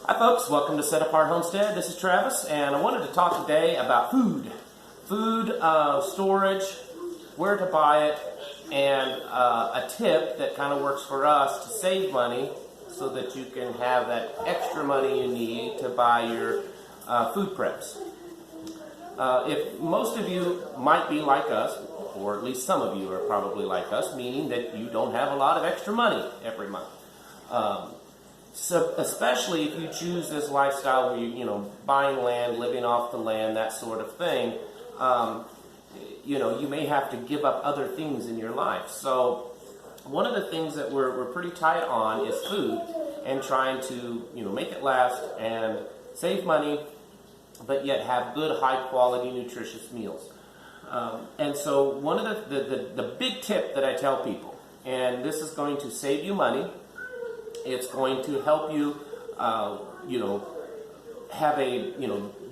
Hi folks, welcome to Set Apart Homestead. This is Travis, and I wanted to talk today about food. Food storage, where to buy it, and a tip that kind of works for us to save money so that you can have that extra money you need to buy your food preps. If most of you might be like us, or at least some of you are probably like us, meaning that you don't have a lot of extra money every month. So especially if you choose this lifestyle where you buying land, living off the land, that sort of thing, you may have to give up other things in your life. So one of the things that we're pretty tight on is food and trying to make it last and save money, but yet have good, high quality, nutritious meals. And so one of the big tip that I tell people, and this is going to save you money. It's going to help you,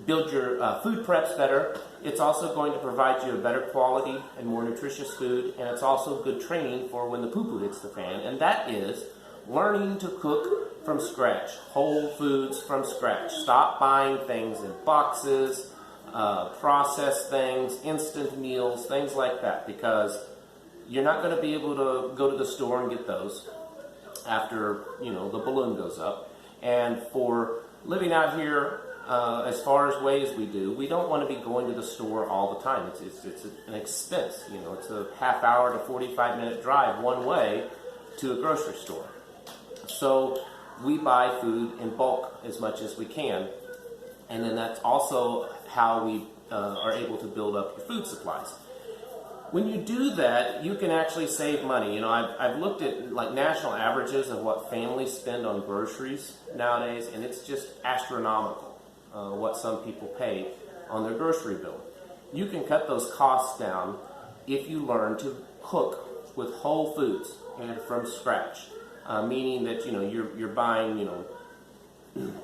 build your food preps better. It's also going to provide you a better quality and more nutritious food, and it's also good training for when the poo-poo hits the fan, and that is learning to cook from scratch, whole foods from scratch. Stop buying things in boxes, processed things, instant meals, things like that, because you're not going to be able to go to the store and get those after the balloon goes up. And for living out here as far as ways we do, we don't want to be going to the store all the time. It's an expense. It's a half hour to 45-minute drive one way to a grocery store. So we buy food in bulk as much as we can, and then that's also how we are able to build up your food supplies. When you do that, you can actually save money. I've looked at national averages of what families spend on groceries nowadays, and it's just astronomical what some people pay on their grocery bill. You can cut those costs down if you learn to cook with whole foods and from scratch, meaning that you're buying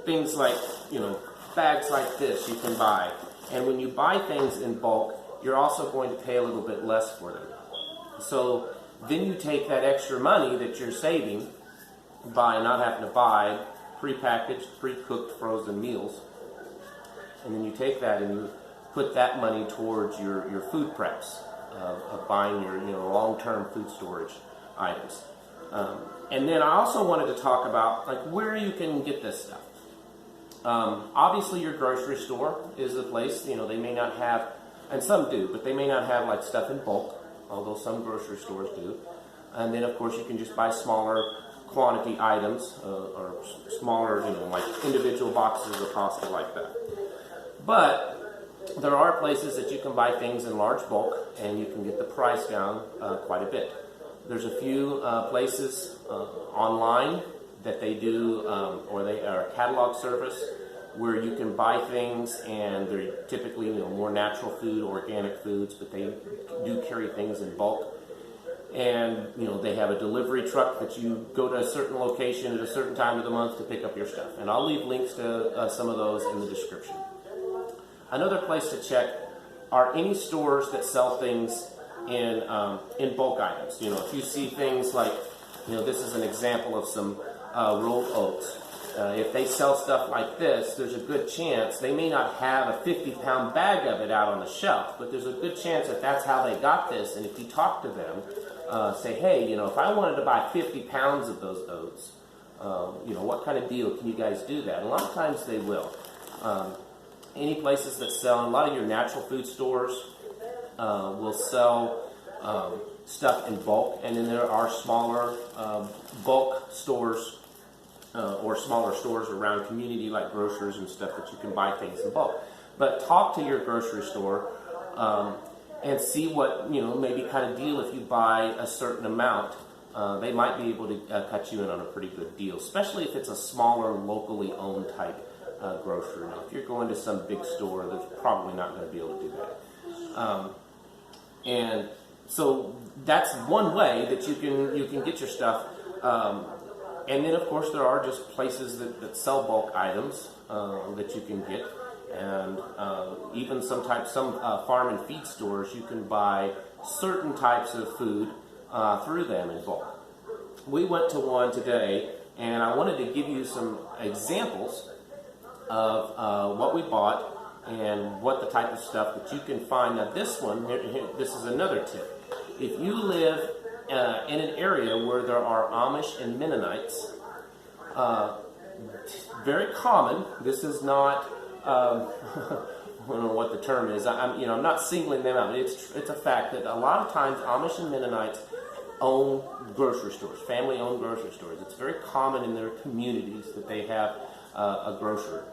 things like bags like this you can buy, and when you buy things in bulk, you're also going to pay a little bit less for them. So then you take that extra money that you're saving by not having to buy prepackaged, pre-cooked frozen meals, and then you take that and you put that money towards your food preps of buying your long-term food storage items. And then I also wanted to talk about where you can get this stuff. Obviously your grocery store is a place, they may not have, and some do, but they may not have stuff in bulk, although some grocery stores do. And then of course you can just buy smaller quantity items or smaller, individual boxes of pasta like that. But there are places that you can buy things in large bulk and you can get the price down quite a bit. There's a few places online that they do, or they are a catalog service, where you can buy things, and they're typically more natural food, organic foods, but they do carry things in bulk. And they have a delivery truck that you go to a certain location at a certain time of the month to pick up your stuff. And I'll leave links to some of those in the description. Another place to check are any stores that sell things in bulk items. If you see things like, this is an example of some rolled oats. If they sell stuff like this, there's a good chance they may not have a 50-pound bag of it out on the shelf, but there's a good chance that that's how they got this. And if you talk to them, say, hey, if I wanted to buy 50 pounds of those oats, what kind of deal can you guys do that? And a lot of times they will. Any places that sell, a lot of your natural food stores will sell stuff in bulk, and then there are smaller bulk stores or smaller stores around community like grocers and stuff that you can buy things in bulk. But talk to your grocery store and see what, maybe kind of deal if you buy a certain amount. They might be able to cut you in on a pretty good deal, especially if it's a smaller, locally owned type grocery. Now, if you're going to some big store, they're probably not going to be able to do that. And so that's one way that you can get your stuff. And then, of course, there are just places that sell bulk items that you can get, and even some farm and feed stores, you can buy certain types of food through them in bulk. We went to one today, and I wanted to give you some examples of what we bought and what the type of stuff that you can find. Now this one, this is another tip. If you live in an area where there are Amish and Mennonites, very common, this is not, I don't know what the term is, I'm not singling them out. It's a fact that a lot of times Amish and Mennonites own grocery stores, family-owned grocery stores. It's very common in their communities that they have a grocer.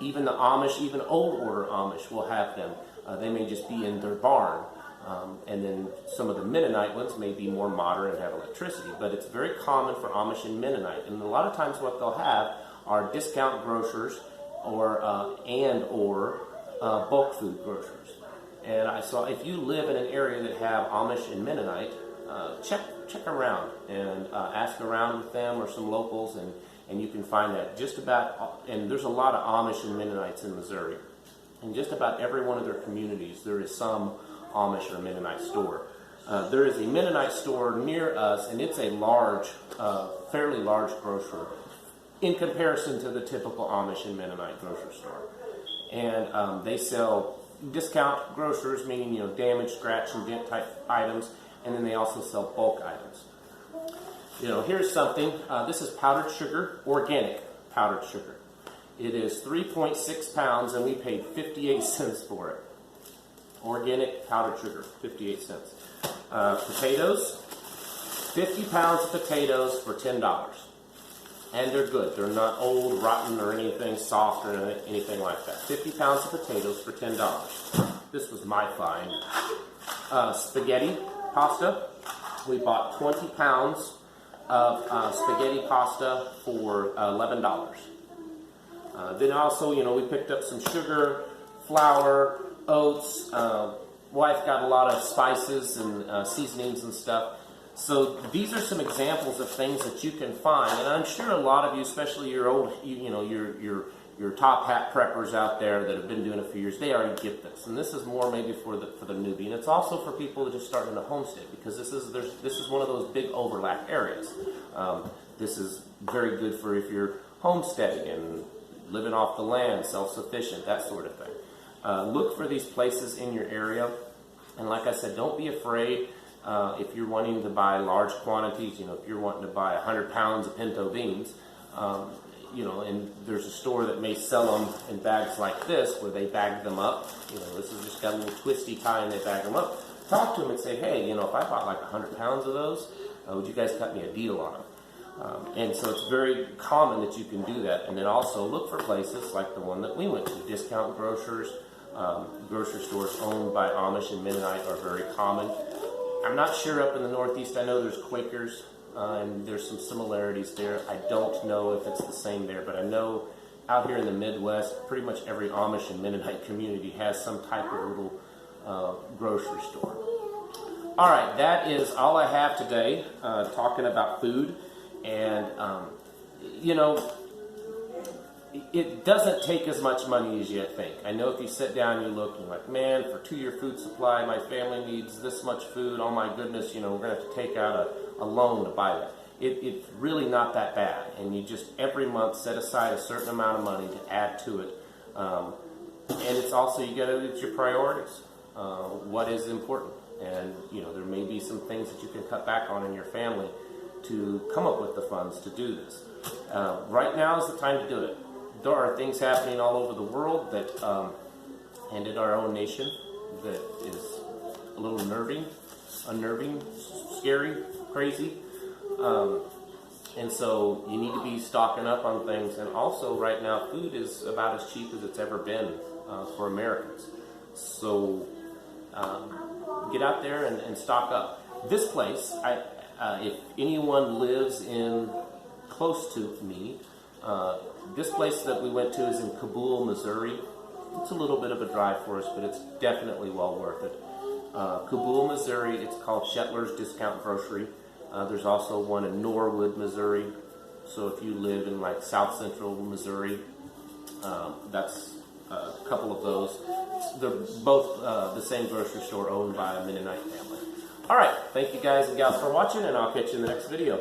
Even the Amish, even old order Amish will have them. They may just be in their barn. And then some of the Mennonite ones may be more modern and have electricity. But it's very common for Amish and Mennonite. And a lot of times what they'll have are discount grocers or bulk food grocers. And I saw, if you live in an area that have Amish and Mennonite, check around and ask around with them or some locals, and you can find that just about, and there's a lot of Amish and Mennonites in Missouri. In just about every one of their communities, there is some Amish or Mennonite store. There is a Mennonite store near us, and it's a large, fairly large grocer in comparison to the typical Amish and Mennonite grocery store. And they sell discount grocers, meaning damaged, scratch, and dent type items, and then they also sell bulk items. Here's something. This is powdered sugar, organic powdered sugar. It is 3.6 pounds, and we paid 58 cents for it. Organic powdered sugar, 58 cents. Potatoes, 50 pounds of potatoes for $10. And they're good. They're not old, rotten, or anything soft or anything like that. 50 pounds of potatoes for $10. This was my find. Spaghetti pasta. We bought 20 pounds of spaghetti pasta for $11. Then also, we picked up some sugar, flour, oats. Wife got a lot of spices and seasonings and stuff. So these are some examples of things that you can find, and I'm sure a lot of you, especially your old, your top hat preppers out there that have been doing it for years, they already get this. And this is more maybe for the newbie, and it's also for people that just starting a homestead, because this is one of those big overlap areas. This is very good for if you're homesteading and living off the land, self-sufficient, that sort of thing. Look for these places in your area, and like I said, don't be afraid. If you're wanting to buy large quantities, if you're wanting to buy 100 pounds of pinto beans, and there's a store that may sell them in bags like this, where they bag them up. This has just got a little twisty tie and they bag them up. Talk to them and say, hey, if I bought like 100 pounds of those, would you guys cut me a deal on them? And so it's very common that you can do that. And then also look for places like the one that we went to. Discount grocers, grocery stores owned by Amish and Mennonite are very common. I'm not sure up in the Northeast. I know there's Quakers, and there's some similarities there. I don't know if it's the same there, but I know out here in the Midwest, pretty much every Amish and Mennonite community has some type of little grocery store. All right, that is all I have today, talking about food. And, it doesn't take as much money as you think. I know if you sit down and you look, you're like, man, for 2-year food supply, my family needs this much food. Oh my goodness, we're going to have to take out a loan to buy that. It's really not that bad. And you just every month set aside a certain amount of money to add to it. And it's also, it's your priorities. What is important? And, there may be some things that you can cut back on in your family to come up with the funds to do this. Right now is the time to do it. There are things happening all over the world that, and in our own nation, that is a little unnerving, scary, crazy. And so you need to be stocking up on things. And also right now, food is about as cheap as it's ever been for Americans. So get out there and stock up. This place, if anyone lives in close to me, this place that we went to is in Kabul, Missouri. It's a little bit of a drive for us, but it's definitely well worth it. Kabul, Missouri, it's called Shetler's Discount Grocery. There's also one in Norwood, Missouri. So if you live in like south central Missouri, that's a couple of those. They're both the same grocery store owned by a Mennonite family. All right, thank you guys and gals for watching, and I'll catch you in the next video.